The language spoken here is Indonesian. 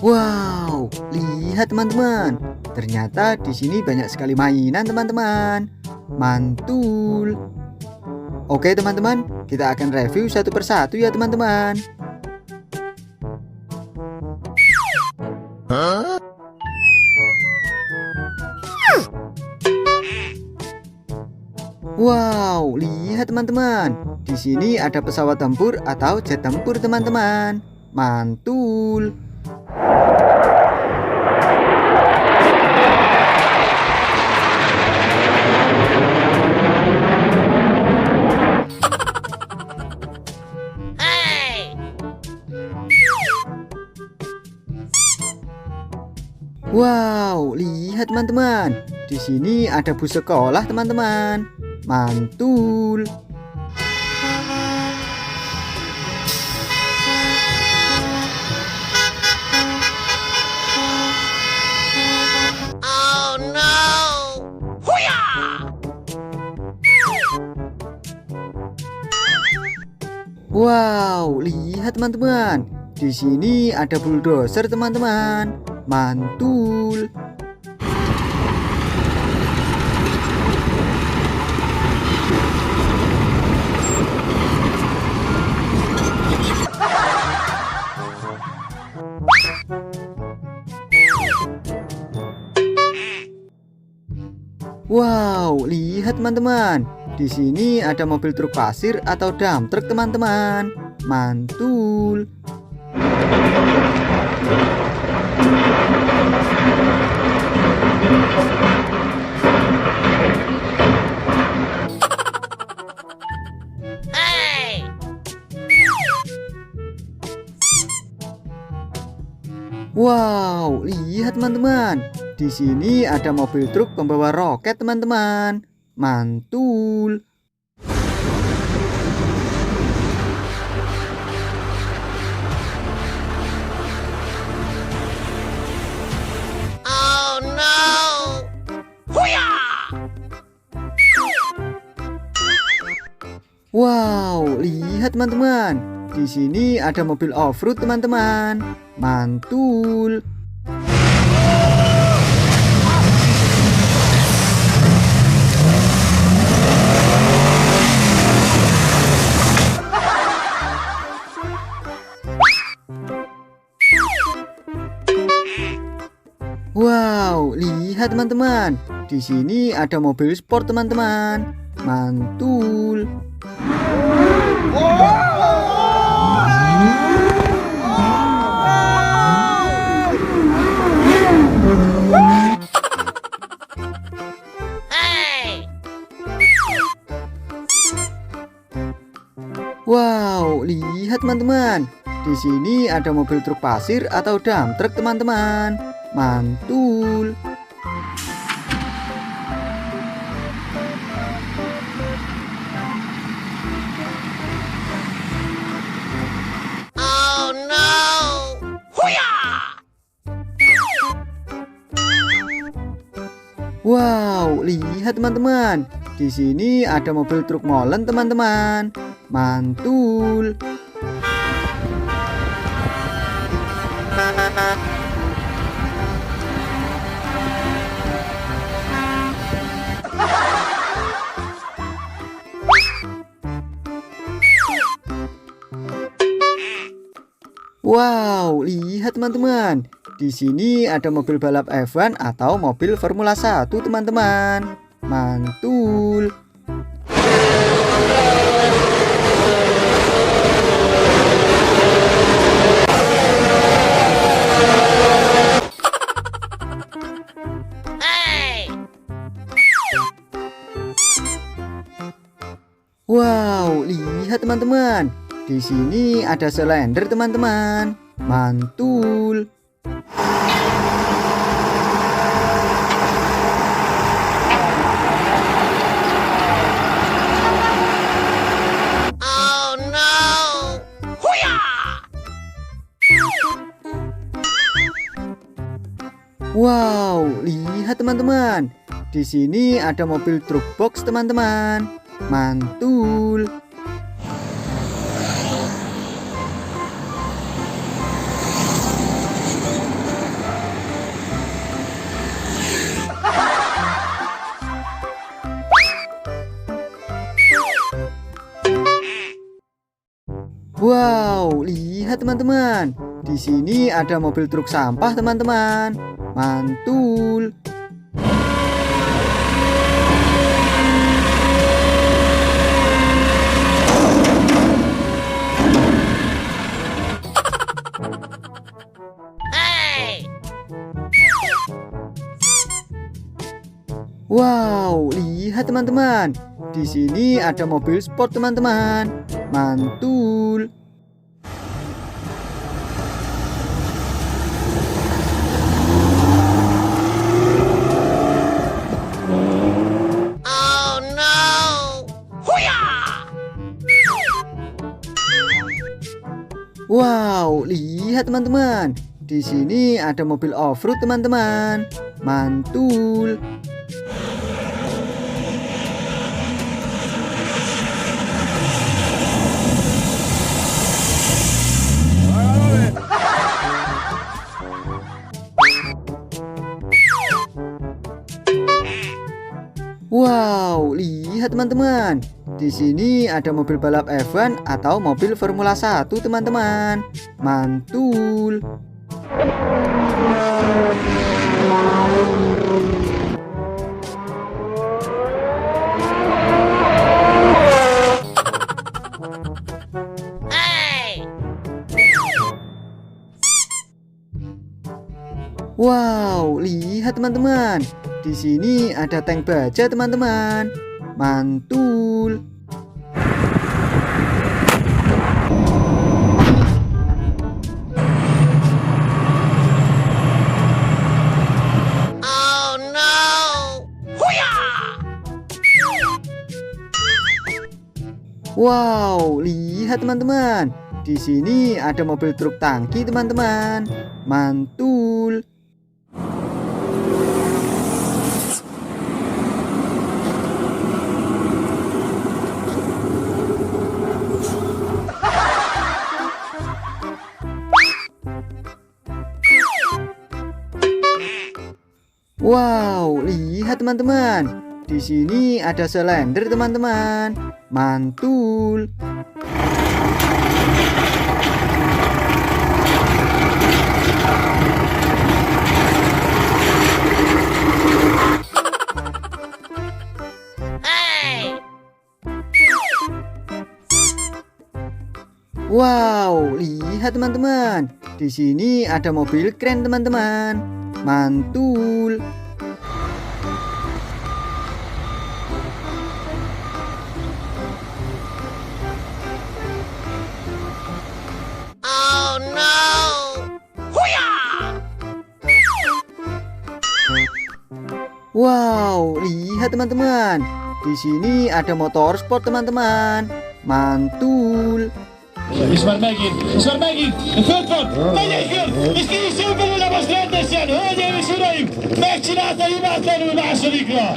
Wow, lihat teman-teman. Ternyata di sini banyak sekali mainan teman-teman. Mantul. Oke teman-teman, kita akan review satu persatu ya teman-teman. Wow, lihat teman-teman. Di sini ada pesawat tempur atau jet tempur teman-teman. Mantul. Wow, lihat teman-teman. Di sini ada bus sekolah teman-teman. Mantul. Oh no! Wow, lihat teman-teman. Di sini ada bulldozer teman-teman. Mantul. Wow, lihat teman-teman. Di sini ada mobil truk pasir atau dump truck teman-teman. Mantul. Hey! Wow, lihat teman-teman. Di sini ada mobil truk pembawa roket teman-teman. Mantul. Oh no! Wow, lihat teman-teman. Di sini ada mobil off-road teman-teman. Mantul. Wow, lihat teman-teman. Di sini ada mobil sport teman-teman. Mantul. Hey! Wow, lihat teman-teman. Di sini ada mobil truk pasir atau dump truck teman-teman. Mantul. Oh no! Wow, lihat teman-teman. Di sini ada mobil truk molen teman-teman. Mantul. Wow, lihat teman-teman. Di sini ada mobil balap F1 atau mobil Formula 1, teman-teman. Mantul. Hey! Wow, lihat teman-teman. Di sini ada silinder teman-teman. Mantul. Oh no! Wow, lihat teman-teman. Di sini ada mobil truk box teman-teman. Mantul. Wow, lihat teman-teman. Di sini ada mobil truk sampah teman-teman. Mantul. Hey! Wow, lihat teman-teman. Di sini ada mobil sport teman-teman. Mantul. Oh no! Hoo-yah! Wow, lihat teman-teman. Di sini ada mobil off-road teman-teman. Mantul. Wow, lihat teman-teman. Di sini ada mobil balap F1 atau mobil Formula 1 teman-teman. Mantul. Hey! Wow, lihat teman-teman. Di sini ada tank baja teman-teman. Mantul. Oh no! Hoo-yah! Wow, lihat teman-teman. Di sini ada mobil truk tangki teman-teman. Mantul. Wow, lihat teman-teman. Di sini ada silinder teman-teman. Mantul. Hey! Wow, lihat teman-teman. Di sini ada mobil keren teman-teman. Mantul. Oh no! Hoo-yah! Wow, lihat teman-teman. Di sini ada motor sport teman-teman. Mantul. اسمع الماجد الفلفل ما ياكل مسكين يسوي ولا بس لا تنسى هذا مش قريب ما يكشي لا مع شريكنا